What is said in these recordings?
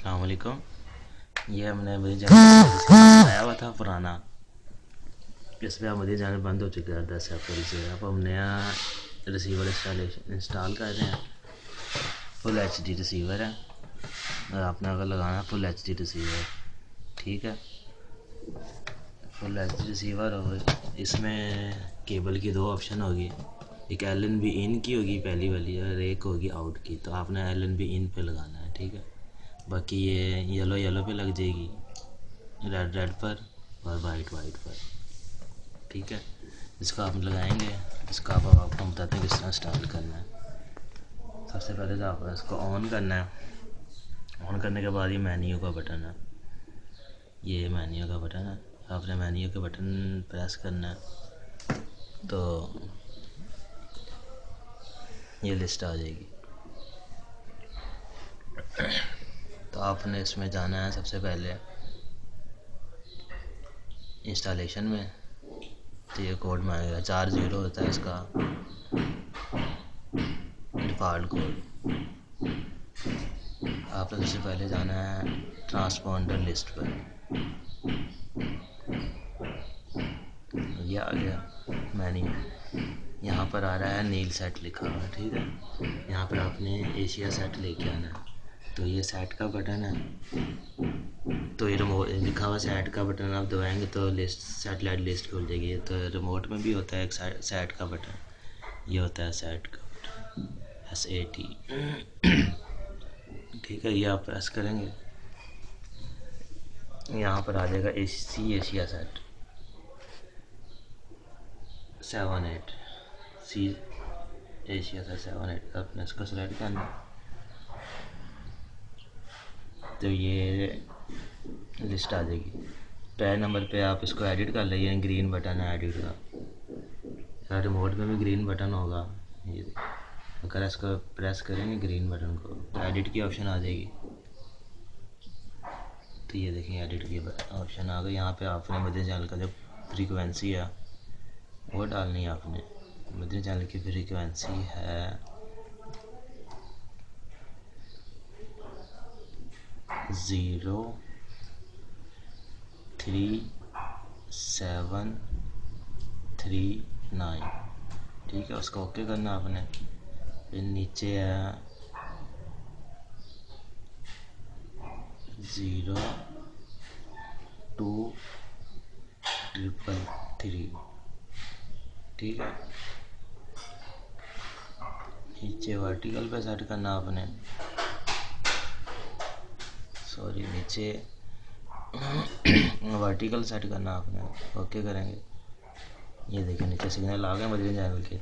अस्सलाम वालेकुम। ये हमने मदीना चैनल बनाया हुआ था पुराना, इस पर मदीना चैनल बंद हो चुका है 10 अप्रैल से। अब हम नया रिसीवर इंस्टॉल कर रहे हैं। फुल एचडी रिसीवर है और आपने अगर लगाना फुल एचडी रिसीवर, ठीक है। फुल एचडी रिसीवर हो, इसमें केबल की 2 ऑप्शन होगी, एक LNB इन की होगी पहली वाली और एक होगी आउट की। तो आपने LNB इन पे लगाना है, ठीक है। बाकी ये येलो येलो पे लग जाएगी, रेड रेड पर और वाइट वाइट पर, ठीक है। इसको आप लगाएंगे, इसका आप आपको बताते हैं किस तरह इंस्टॉल करना है। सबसे पहले तो आपको इसको ऑन करना है। ऑन करने के बाद ये मेन्यू का बटन है, ये मेन्यू का बटन है। आपने मेन्यू के बटन प्रेस करना है तो ये लिस्ट आ जाएगी। तो आपने इसमें जाना है सबसे पहले इंस्टॉलेशन में। तो ये कोड मांगेगा, 4 0 होता है इसका डिफ़ॉल्ट कोड। आपने सबसे पहले जाना है ट्रांसपॉन्डर लिस्ट पर, ये आ गया मेन्यू। यहाँ पर आ रहा है नील सेट लिखा हुआ है, ठीक है। यहाँ पर आपने एशिया सेट लेके आना है। तो ये सेट का बटन है, तो ये रिमोट लिखा हुआ सेट का बटन आप दबाएंगे तो लिस्ट सैटेलाइट लिस्ट खुल जाएगी। तो रिमोट में भी होता है एक सेट का बटन, ये होता है सेट का बटन SAT, ठीक है। ये आप प्रेस करेंगे, यहाँ पर आ जाएगा Asia set 7-8 see Asia set 7-8। आपने इसको सेलेक्ट करना, तो ये लिस्ट आ जाएगी। पहले नंबर पे आप इसको एडिट कर लीजिए, ग्रीन बटन है एडिट का। रिमोट में भी ग्रीन बटन होगा, ये अगर इसको प्रेस करेंगे ग्रीन बटन को तो एडिट की ऑप्शन आ जाएगी। तो ये देखें एडिट की ऑप्शन आ गई। यहाँ पे आपने मदीना चैनल का जो फ्रीक्वेंसी है वो डालनी है। आपने मदीना चैनल की फ्रीक्वेंसी है 03739, ठीक है। उसको ओके करना आपने। फिर नीचे है 02333, ठीक है। नीचे वर्टिकल पे सेट करना आपने, सॉरी नीचे वर्टिकल सेट करना आपने, ओके करेंगे। ये देखिए नीचे सिग्नल आ गए मदीना चैनल के,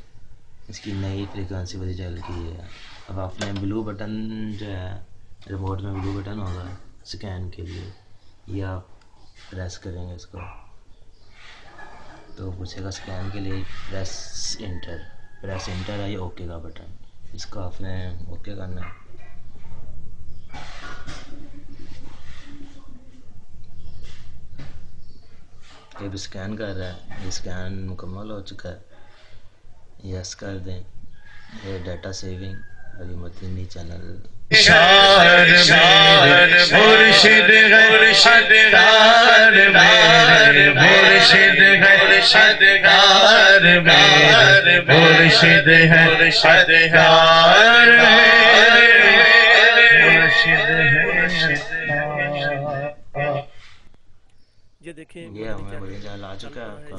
इसकी नई फ्रीक्वेंसी मदीना चैनल की है। अब आपने ब्लू बटन जो है रिमोट में ब्लू बटन होगा स्कैन के लिए, ये आप प्रेस करेंगे इसको तो पूछेगा स्कैन के लिए प्रेस इंटर है ये ओके का बटन, इसको आपने ओके करना है। ये भी स्कैन कर रहा है, ये स्कैन मुकम्मल हो चुका है, यस कर दें। ये डाटा सेविंग और ये मदीना चैनल मुर्शिद ये देखें ये हमें मदीना चैनल आ चुका है आपका।